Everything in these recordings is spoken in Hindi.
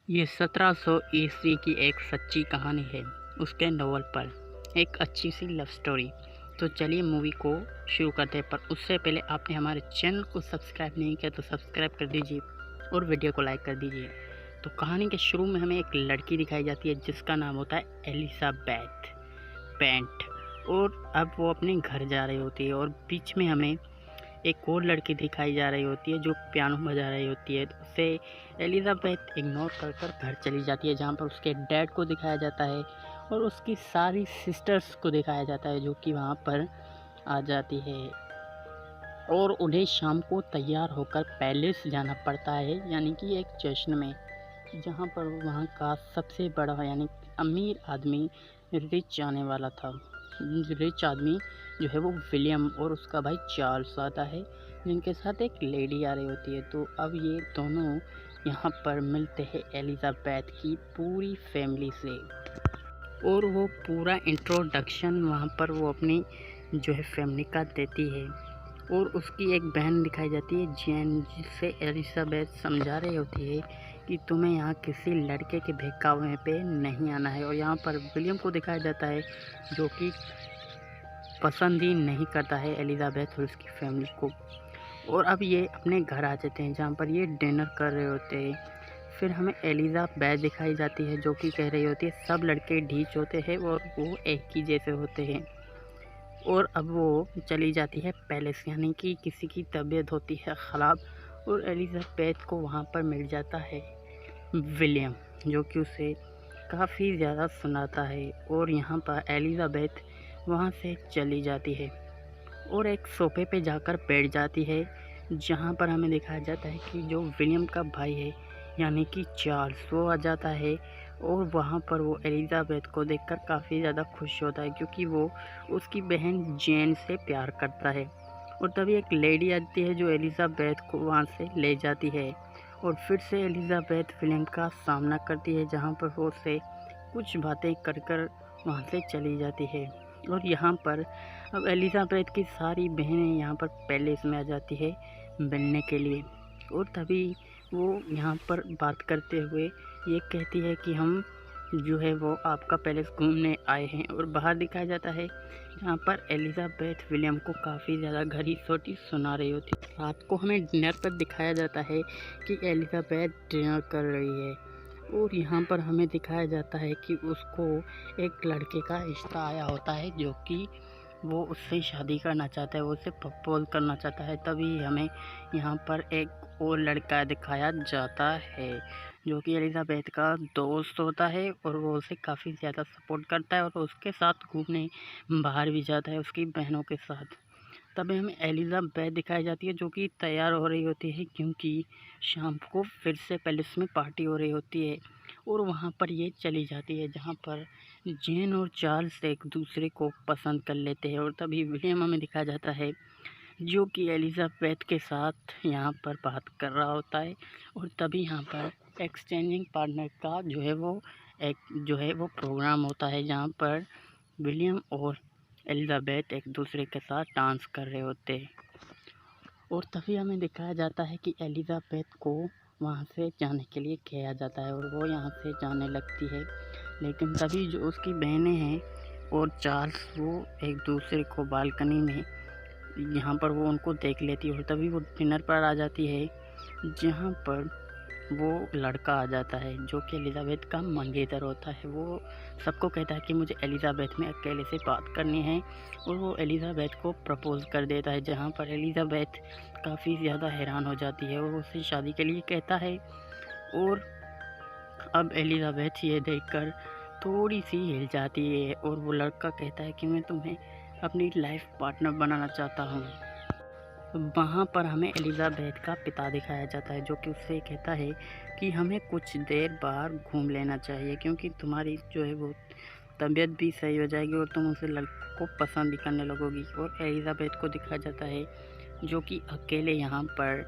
ये 1700 ईस्वी की एक सच्ची कहानी है। उसके नॉवल पर एक अच्छी सी लव स्टोरी। तो चलिए मूवी को शुरू करते हैं, पर उससे पहले आपने हमारे चैनल को सब्सक्राइब नहीं किया तो सब्सक्राइब कर दीजिए और वीडियो को लाइक कर दीजिए। तो कहानी के शुरू में हमें एक लड़की दिखाई जाती है जिसका नाम होता है एलिजाबेथ पेंट। और अब वो अपने घर जा रही होती है और बीच में हमें एक और लड़की दिखाई जा रही होती है जो पियानो बजा रही होती है। तो उसे एलिजाबेथ इग्नोर कर कर घर चली जाती है, जहाँ पर उसके डैड को दिखाया जाता है और उसकी सारी सिस्टर्स को दिखाया जाता है जो कि वहाँ पर आ जाती है। और उन्हें शाम को तैयार होकर पैलेस जाना पड़ता है, यानी कि एक जश्न में, जहाँ पर वहाँ का सबसे बड़ा यानी अमीर आदमी रिच आने वाला था। रिच आदमी जो है वो विलियम और उसका भाई चार्ल्स आता है, जिनके साथ एक लेडी आ रही होती है। तो अब ये दोनों यहाँ पर मिलते हैं एलिजाबेथ की पूरी फैमिली से, और वो पूरा इंट्रोडक्शन वहाँ पर वो अपनी जो है फैमिली का देती है। और उसकी एक बहन दिखाई जाती है जैन, जिससे एलिजाबेथ समझा रही होती है कि तुम्हें यहाँ किसी लड़के के बहकावे पे नहीं आना है। और यहाँ पर विलियम को दिखाया जाता है जो कि पसंद ही नहीं करता है एलिजाबेथ और उसकी फैमिली को। और अब ये अपने घर आ जाते हैं जहाँ पर ये डिनर कर रहे होते हैं। फिर हमें एलिजाबेथ दिखाई जाती है जो कि कह रही होती है सब लड़के ढीच होते हैं और वो एक ही जैसे होते हैं। और अब वो चली जाती है पैलेस, यानी कि किसी की तबीयत होती है ख़राब, और एलिजाबेथ को वहाँ पर मिल जाता है विलियम, जो कि उसे काफ़ी ज़्यादा सुनाता है। और यहाँ पर एलिजाबेथ वहाँ से चली जाती है और एक सोफे पे जाकर बैठ जाती है, जहाँ पर हमें दिखाया जाता है कि जो विलियम का भाई है यानी कि चार्ल्स, वो आ जाता है। और वहाँ पर वो एलिजाबेथ को देखकर काफ़ी ज़्यादा खुश होता है क्योंकि वो उसकी बहन जेन से प्यार करता है। और तभी एक लेडी आती है जो एलिजाबेथ को वहाँ से ले जाती है, और फिर से एलिजाबेथ विलियम का सामना करती है, जहाँ पर वो उसे कुछ बातें कर कर वहाँ से चली जाती है। और यहाँ पर अब एलिजाबेथ की सारी बहनें यहाँ पर पैलेस में आ जाती है मिलने के लिए। और तभी वो यहाँ पर बात करते हुए ये कहती है कि हम जो है वो आपका पैलेस घूमने आए हैं। और बाहर दिखाया जाता है जहाँ पर एलिजाबेथ विलियम को काफ़ी ज़्यादा घड़ी सोटी सुना रही होती है। रात को हमें डिनर पर दिखाया जाता है कि एलिजाबेथ डिनर कर रही है, और यहाँ पर हमें दिखाया जाता है कि उसको एक लड़के का रिश्ता आया होता है जो कि वो उससे शादी करना चाहता है, वो उसे प्रपोज करना चाहता है। तभी हमें यहाँ पर एक और लड़का दिखाया जाता है जो कि एलिजाबेथ का दोस्त होता है, और वो उसे काफ़ी ज़्यादा सपोर्ट करता है और उसके साथ घूमने बाहर भी जाता है उसकी बहनों के साथ। तभी हमें एलिजाबेथ दिखाई जाती है जो कि तैयार हो रही होती है क्योंकि शाम को फिर से पैलेस में पार्टी हो रही होती है। और वहाँ पर ये चली जाती है जहाँ पर जेन और चार्ल्स एक दूसरे को पसंद कर लेते हैं। और तभी विलियम हमें दिखाया जाता है जो कि एलिजाबेथ के साथ यहाँ पर बात कर रहा होता है। और तभी यहाँ पर एक्सचेंजिंग पार्टनर का जो है वो प्रोग्राम होता है, जहाँ पर विलियम और एलिजाबेथ एक दूसरे के साथ डांस कर रहे होते हैं। और तभी हमें दिखाया जाता है कि एलिजाबेथ को वहाँ से जाने के लिए कहा जाता है और वो यहाँ से जाने लगती है। लेकिन तभी जो उसकी बहनें हैं और चार्ल्स, वो एक दूसरे को बालकनी में यहाँ पर वो उनको देख लेती है। और तभी वो डिनर पर आ जाती है जहाँ पर वो लड़का आ जाता है जो कि एलिजाबेथ का मंगेतर होता है। वो सबको कहता है कि मुझे एलिजाबेथ में अकेले से बात करनी है, और वो एलिजाबेथ को प्रपोज़ कर देता है, जहाँ पर एलिजाबेथ काफ़ी ज़्यादा हैरान हो जाती है और वो उससे शादी के लिए कहता है। और अब एलिजाबेथ ये देखकर थोड़ी सी हिल जाती है और वो लड़का कहता है कि मैं तुम्हें अपनी लाइफ पार्टनर बनाना चाहता हूँ। वहाँ पर हमें एलिजाबेथ का पिता दिखाया जाता है जो कि उससे कहता है कि हमें कुछ देर बाहर घूम लेना चाहिए क्योंकि तुम्हारी जो है वो तबीयत भी सही हो जाएगी और तुम उसे लड़के को पसंद भी करने लगोगी। और एलिजाबेथ को दिखाया जाता है जो कि अकेले यहाँ पर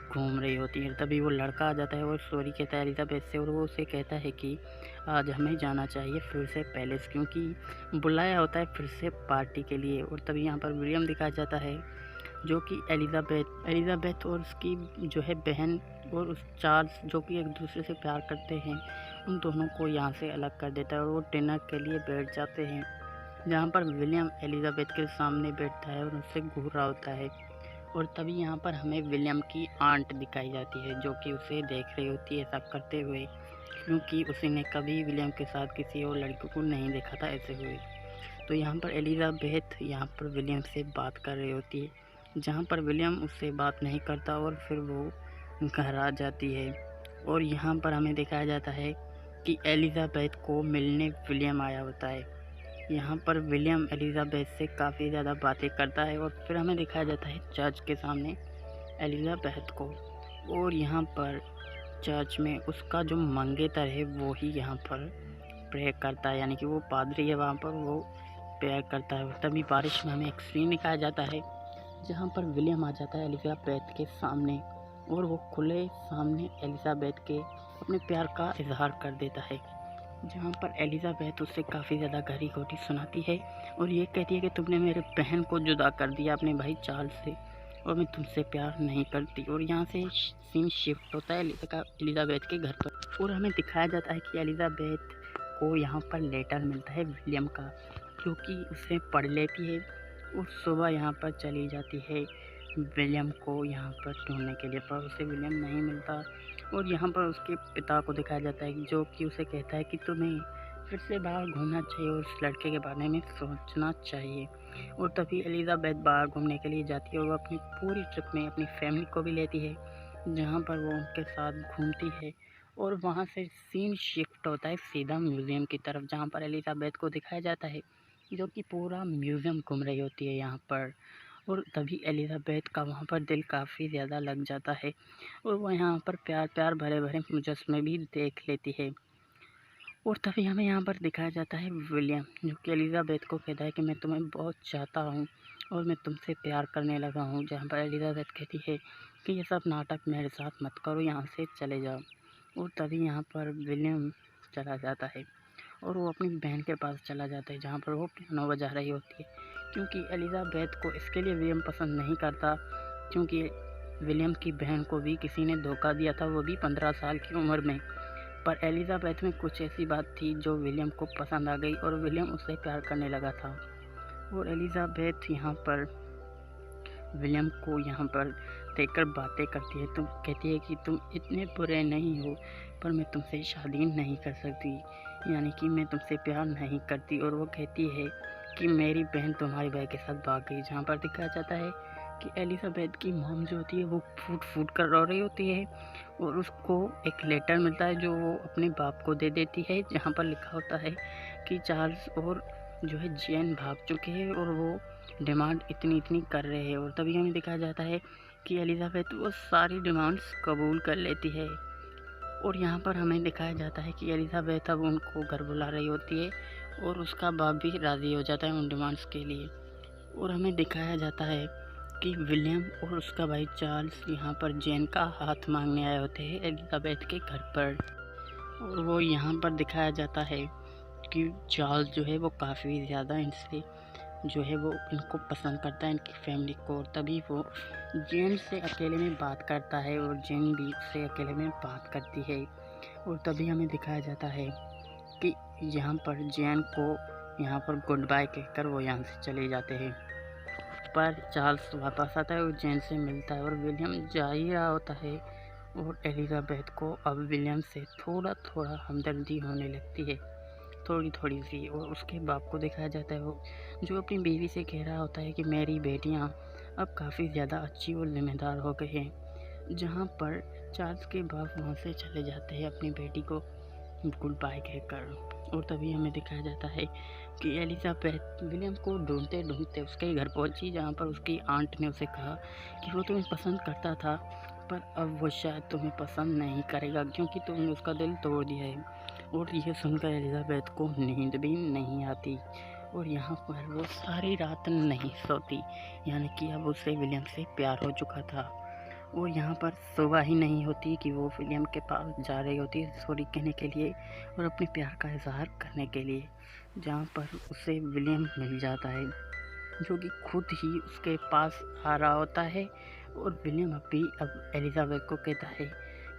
घूम रही होती है। तभी वो लड़का आ जाता है और सॉरी कहता है एलिजाबेथ से, और वो उसे कहता है कि आज हमें जाना चाहिए फिर से पैलेस, क्योंकि बुलाया होता है फिर से पार्टी के लिए। और तभी यहाँ पर विलियम दिखाया जाता है जो कि एलिज़ाबेथ और उसकी जो है बहन और उस चार्ल्स जो कि एक दूसरे से प्यार करते हैं, उन दोनों को यहाँ से अलग कर देता है और वो डिनर के लिए बैठ जाते हैं, जहाँ पर विलियम एलिज़ाबेथ के सामने बैठता है और उससे घूर रहा होता है। और तभी यहाँ पर हमें विलियम की आंट दिखाई जाती है, जो कि उसे देख रही होती है ऐसा करते हुए, क्योंकि उसने कभी विलियम के साथ किसी और लड़के को नहीं देखा था ऐसे हुए। तो यहाँ पर एलिज़ाबेथ यहाँ पर विलियम से बात कर रही होती है, जहाँ पर विलियम उससे बात नहीं करता और फिर वो घर आ जाती है। और यहाँ पर हमें दिखाया जाता है कि एलिज़ाबेथ को मिलने विलियम आया होता है। यहाँ पर विलियम एलिज़ाबेथ से काफ़ी ज़्यादा बातें करता है और फिर हमें दिखाया जाता है चर्च के सामने एलिज़ाबेथ को। और यहाँ पर चर्च में उसका जो मंगेतर है वो ही यहाँ पर प्रे करता है, यानी कि वो पादरी है वहाँ पर, वो प्रेयर करता है। तभी बारिश में हमें एक सीन दिखाया जाता है जहाँ पर विलियम आ जाता है एलिज़ाबेथ के सामने और वो खुले सामने एलिज़ाबेथ के अपने प्यार का इजहार कर देता है, जहाँ पर एलिज़ाबेथ उससे काफ़ी ज़्यादा गहरी घोटी सुनाती है और ये कहती है कि तुमने मेरे बहन को जुदा कर दिया अपने भाई चार्ल्स से और मैं तुमसे प्यार नहीं करती। और यहाँ से सीन शिफ्ट होता है एलिज़ाबेथ के घर पर और हमें दिखाया जाता है कि एलिज़ाबेथ को यहाँ पर लेटर मिलता है विलियम का, जो कि उसे पढ़ लेती है और सुबह यहाँ पर चली जाती है विलियम को यहाँ पर ढूंढने के लिए, पर उसे विलियम नहीं मिलता। और यहाँ पर उसके पिता को दिखाया जाता है जो कि उसे कहता है कि तुम्हें फिर से बाहर घूमना चाहिए और उस लड़के के बारे में सोचना चाहिए। और तभी एलिज़ाबेथ बाहर घूमने के लिए जाती है और वो अपनी पूरी ट्रिप में अपनी फैमिली को भी लेती है, जहाँ पर वो उनके साथ घूमती है। और वहाँ से सीन शिफ्ट होता है सीधा म्यूज़ियम की तरफ, जहाँ पर एलिज़ाबेथ को दिखाया जाता है जो कि पूरा म्यूज़ियम घूम रही होती है यहाँ पर। और तभी एलिज़ाबेथ का वहाँ पर दिल काफ़ी ज़्यादा लग जाता है और वो यहाँ पर प्यार भरे भरे मुजस्मे भी देख लेती है। और तभी हमें यहाँ पर दिखाया जाता है विलियम, जो कि एलिज़ाबेथ को कहता है कि मैं तुम्हें बहुत चाहता हूँ और मैं तुमसे प्यार करने लगा हूँ, जहाँ पर एलिज़ाबेथ कहती है कि ये सब नाटक मेरे साथ मत करो, यहाँ से चले जाओ। और तभी यहाँ पर विलियम चला जाता है और वो अपनी बहन के पास चला जाता है, जहाँ पर वो पियानो बजा रही होती है, क्योंकि एलिज़ाबेथ को इसके लिए विलियम पसंद नहीं करता, क्योंकि विलियम की बहन को भी किसी ने धोखा दिया था, वो भी 15 साल की उम्र में। पर एलिज़ाबेथ में कुछ ऐसी बात थी जो विलियम को पसंद आ गई और विलियम उससे प्यार करने लगा था। और एलिज़ाबेथ यहाँ पर विलियम को यहाँ पर देखकर बातें करती है, तुम कहती है कि तुम इतने बुरे नहीं हो, पर मैं तुमसे शादी नहीं कर सकती, यानी कि मैं तुमसे प्यार नहीं करती। और वो कहती है कि मेरी बहन तुम्हारे भाई के साथ भाग गई, जहाँ पर दिखाया जाता है कि एलिज़ाबेथ की मॉम जो होती है वो फूट कर रो रही होती है और उसको एक लेटर मिलता है जो वो अपने बाप को दे देती है, जहाँ पर लिखा होता है कि चार्ल्स और जो है जेन भाग चुके हैं और वो डिमांड इतनी कर रहे हैं। और तभी हमें दिखाया जाता है कि एलिज़ाबेथ वो सारी डिमांड्स कबूल कर लेती है। और यहाँ पर हमें दिखाया जाता है कि एलिज़ाबेथ अब उनको घर बुला रही होती है और उसका बाप भी राज़ी हो जाता है उन डिमांड्स के लिए। और हमें दिखाया जाता है कि विलियम और उसका भाई चार्ल्स यहाँ पर जेन का हाथ मांगने आए होते हैं एलिज़ाबेथ के घर पर। और वो यहाँ पर दिखाया जाता है कि चार्ल्स जो है वो काफ़ी ज़्यादा इनसे जो है वो इनको पसंद करता है, इनकी फैमिली को। और तभी वो जेन से अकेले में बात करता है और जेन भी से अकेले में बात करती है। और तभी हमें दिखाया जाता है कि यहाँ पर जेन को यहाँ पर गुड बाय कहकर वो यहाँ से चले जाते हैं। पर चार्ल्स वापस आता है और जेन से मिलता है और विलियम जा ही रहा होता है और एलिज़ाबेथ को अब विलियम से थोड़ा हमदर्दी होने लगती है, थोड़ी सी। और उसके बाप को दिखाया जाता है वो जो अपनी बीवी से कह रहा होता है कि मेरी बेटियां अब काफ़ी ज़्यादा अच्छी और जिम्मेदार हो गई हैं, जहां पर चार्ल्स के बाप वहां से चले जाते हैं अपनी बेटी को गुड बाय कहकर। और तभी हमें दिखाया जाता है कि एलिज़ाबेथ विलियम को ढूंढते ढूंढते उसके घर पहुंची, जहां पर उसकी आंट ने उसे कहा कि वो तुम्हें पसंद करता था, पर अब वो शायद तुम्हें पसंद नहीं करेगा क्योंकि तुमने उसका दिल तोड़ दिया है। और यह सुनकर एलिज़ाबेथ को नींद भी नहीं आती और यहाँ पर वो सारी रात नहीं सोती, यानी कि अब उसे विलियम से प्यार हो चुका था। और यहाँ पर सुबह ही नहीं होती कि वो विलियम के पास जा रही होती है सॉरी कहने के लिए और अपने प्यार का इजहार करने के लिए, जहाँ पर उसे विलियम मिल जाता है। जो कि खुद ही उसके पास आ रहा होता है। और विलियम अब एलिज़ाबेथ को कहता है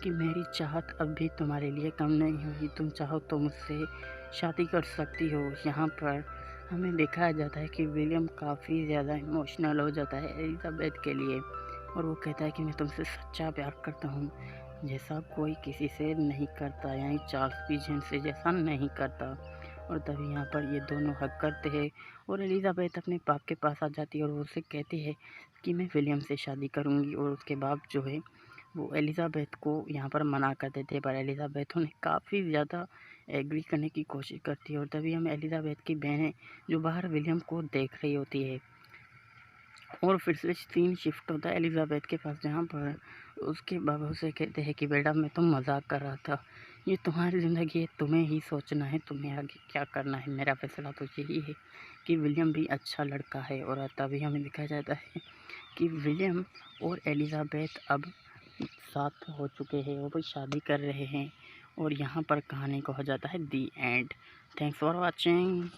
कि मेरी चाहत अब भी तुम्हारे लिए कम नहीं हुई, तुम चाहो तो मुझसे शादी कर सकती हो। यहाँ पर हमें दिखाया जाता है कि विलियम काफ़ी ज़्यादा इमोशनल हो जाता है एलिज़ाबेथ के लिए, और वो कहता है कि मैं तुमसे सच्चा प्यार करता हूँ, जैसा कोई किसी से नहीं करता, यानी चार्ल्स पीजन से जैसा नहीं करता। और तभी यहाँ पर ये दोनों हक करते हैं और एलिज़ाबेथ अपने बाप के पास आ जाती है और वो उसे कहती है कि मैं विलियम से शादी करूँगी। और उसके बाप जो है वो एलिज़ाबेथ को यहाँ पर मना कर देते हैं, पर एलिज़ाबेथ उन्हें काफ़ी ज़्यादा एग्री करने की कोशिश करती है। और तभी हम एलिज़ाबेथ की बहनें जो बाहर विलियम को देख रही होती है, और फिर से सीन शिफ्ट होता है एलिज़ाबेथ के पास, जहाँ पर उसके बाबा उसे कहते हैं कि बेटा मैं तो मजाक कर रहा था, ये तुम्हारी ज़िंदगी है, तुम्हें ही सोचना है, तुम्हें आगे क्या करना है, मेरा फैसला तो यही है कि विलियम भी अच्छा लड़का है। और तभी हमें दिखाया जाता है कि विलियम और एलिज़ाबेथ अब साथ हो चुके हैं, वो भी शादी कर रहे हैं। और यहाँ पर कहानी को हो जाता है दी एंड। Thanks for watching.